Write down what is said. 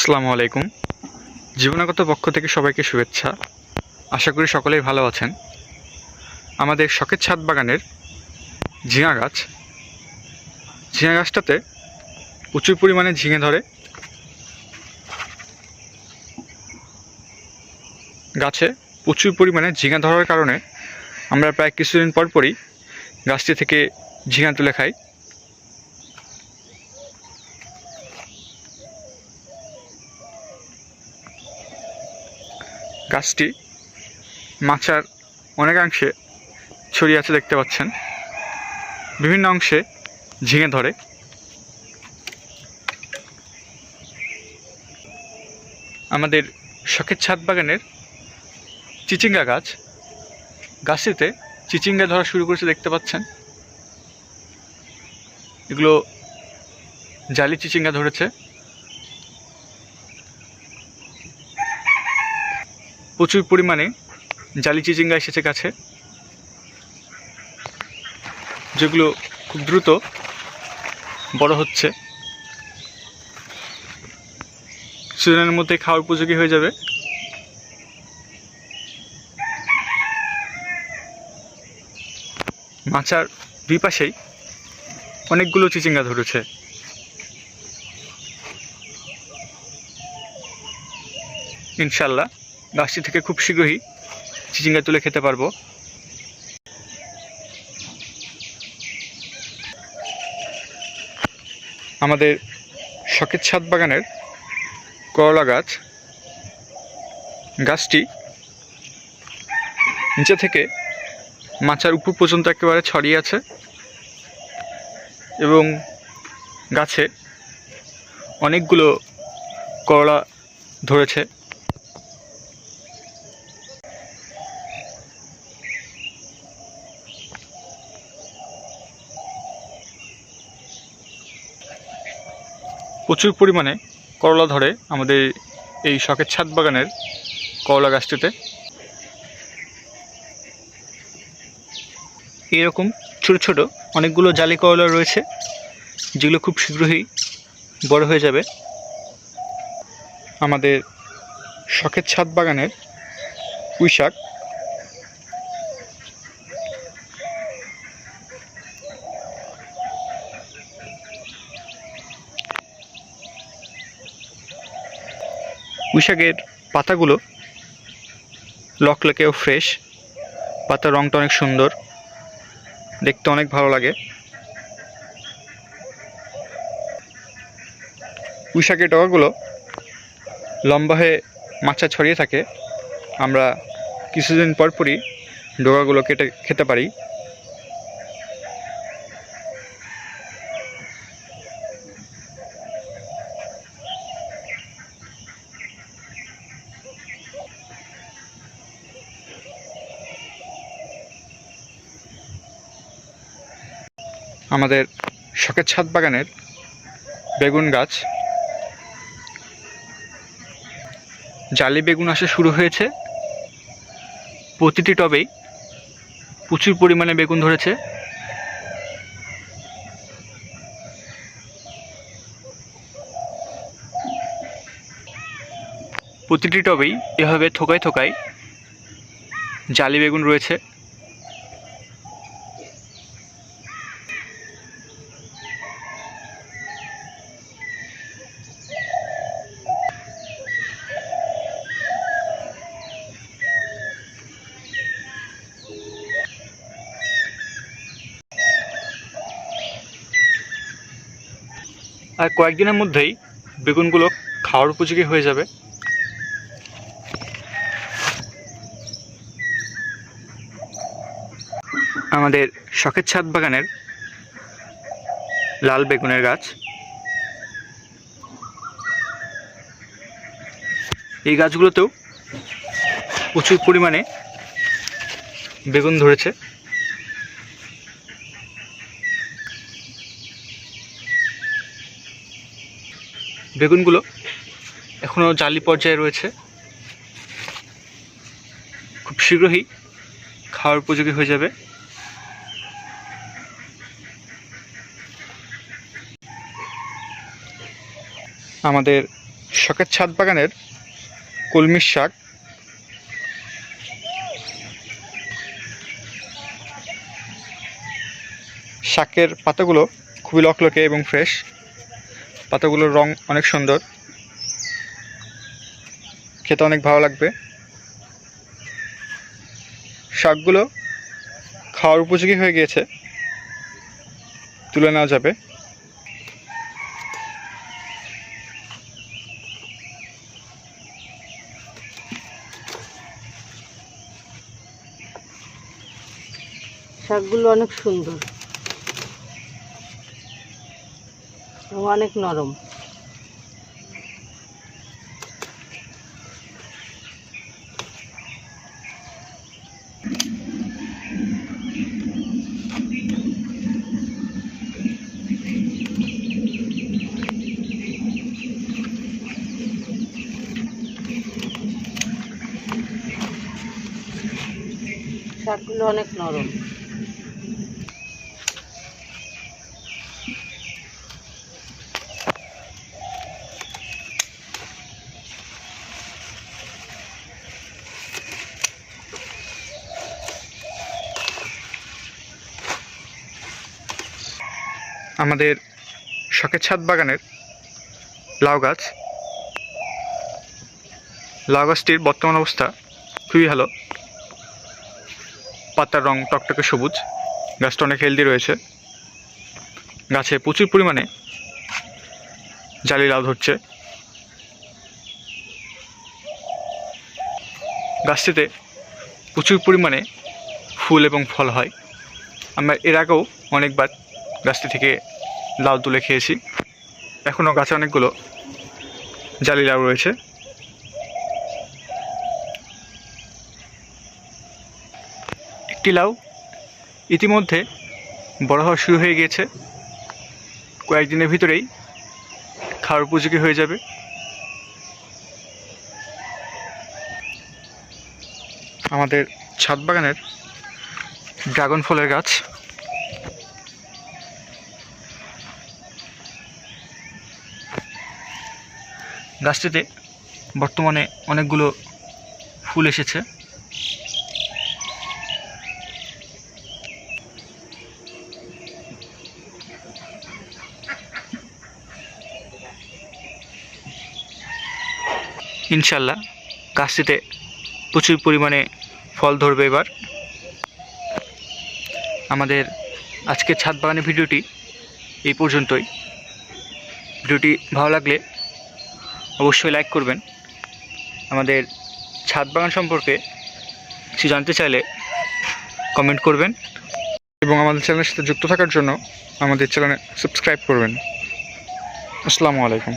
আসসালামু আলাইকুম। জীবনাগত পক্ষ থেকে সবাইকে শুভেচ্ছা। আশা করি সকলেই ভালো আছেন। আমাদের শখের ছাদ বাগানের ঝিঙা গাছটাতে প্রচুর পরিমাণে ঝিঙে ধরে। গাছে প্রচুর পরিমাণে ঝিঙা ধরার কারণে আমরা প্রায় কিছুদিন পরই গাছটি থেকে ঝিঙা তুলে খাই। গাছটি মাচার অনেকাংশে ছড়িয়ে আছে, দেখতে পাচ্ছেন। বিভিন্ন অংশে ঝিঙে ধরে। আমাদের শখের ছাদ বাগানের চিচিঙ্গা গাছটিতে চিচিঙ্গা ধরা শুরু করেছে, দেখতে পাচ্ছেন। এগুলো জালি চিচিঙ্গা ধরেছে। প্রচুর পরিমাণে জালি চিচিঙ্গা এসেছে গাছে, যেগুলো খুব দ্রুত বড় হচ্ছে। সিজনের মধ্যে খাওয়ার উপযোগী হয়ে যাবে। মাচার দুই পাশেই অনেকগুলো চিচিঙ্গা ধরেছে। ইনশাল্লাহ গাছটি থেকে খুব শীঘ্রই চিচিঙ্গা তুলে খেতে পারবো। আমাদের শখের ছাদ বাগানের করলা গাছটি নিচে থেকে মাচার উপর পর্যন্ত একেবারে ছড়িয়ে আছে এবং গাছে অনেকগুলো করলা ধরেছে। প্রচুর পরিমাণে করলা ধরে আমাদের এই শখের ছাদ বাগানের করলা গাছটিতে। এরকম ছোট ছোট অনেকগুলো জালি করলা রয়েছে, যেগুলো খুব শীঘ্রই বড় হয়ে যাবে। আমাদের শখের ছাদ বাগানের পুঁই শাক পুঁই শাকের পাতাগুলো লকলকে ও ফ্রেশ। পাতার রঙটা অনেক সুন্দর, দেখতে অনেক ভালো লাগে। পুঁই শাকের ডগাগুলো লম্বা হয়ে মাচা ছড়িয়ে থাকে। আমরা কিছুদিন পরই ডগাগুলো কেটে খেতে পারি। আমাদের শখের ছাদ বাগানের বেগুন গাছ, জালি বেগুন আসা শুরু হয়েছে। প্রতিটি টবেই প্রচুর পরিমাণে বেগুন ধরেছে। প্রতিটি টবেই এভাবে থোকায় থোকায় জালি বেগুন রয়েছে। আর কয়েকদিনের মধ্যেই বেগুনগুলো খাওয়ার উপযোগী হয়ে যাবে। আমাদের শখের ছাদ বাগানের লাল বেগুনের গাছ, এই গাছগুলোতেও প্রচুর পরিমাণে বেগুন ধরেছে। বেগুনগুলো এখনও জালি পর্যায়ে রয়েছে, খুব শীঘ্রই খাওয়ার উপযোগী হয়ে যাবে। আমাদের শখের ছাদ বাগানের কলমির শাক, শাকের পাতাগুলো খুবই লকলকে এবং ফ্রেশ। পাতাগুলোর রং অনেক সুন্দর, খেতে অনেক ভালো লাগবে। শাকগুলো খাওয়ার উপযোগী হয়ে গিয়েছে, তুলে নেওয়া যাবে। শাকগুলো অনেক সুন্দর এবং অনেক নরম। শাকগুলো অনেক নরম। আমাদের শখের ছাদ বাগানের লাউ গাছটির বর্তমান অবস্থা খুবই ভালো। পাতার রং টকটকে সবুজ, গাছটা অনেক হেলদি রয়েছে। গাছে প্রচুর পরিমাণে জালি লাউ ধরছে। গাছটিতে প্রচুর পরিমাণে ফুল এবং ফল হয়। আমরা এর আগেও অনেকবার গাছটি থেকে লাউ তুলে খেয়েছি। এখনও গাছে অনেকগুলো জালি লাউ রয়েছে। একটি লাউ ইতিমধ্যে বড় হওয়া শুরু হয়ে গিয়েছে, কয়েকদিনের ভিতরেই খাওয়ার উপযোগী হয়ে যাবে। আমাদের ছাদ বাগানের ড্রাগন ফলের গাছ, গাছটিতে বর্তমানে অনেকগুলো ফুল এসেছে। ইনশাল্লাহ গাছটিতে প্রচুর পরিমাণে ফল ধরবে এবার। আমাদের আজকের ছাদ বাগানের ভিডিওটি এই পর্যন্তই। ভিডিওটি ভালো লাগলে অবশ্যই লাইক করবেন। আমাদের ছাদ বাগান সম্পর্কে কিছু জানতে চাইলে কমেন্ট করবেন এবং আমাদের চ্যানেলের সাথে যুক্ত থাকার জন্য আমাদের চ্যানেলে সাবস্ক্রাইব করবেন। আসসালামু আলাইকুম।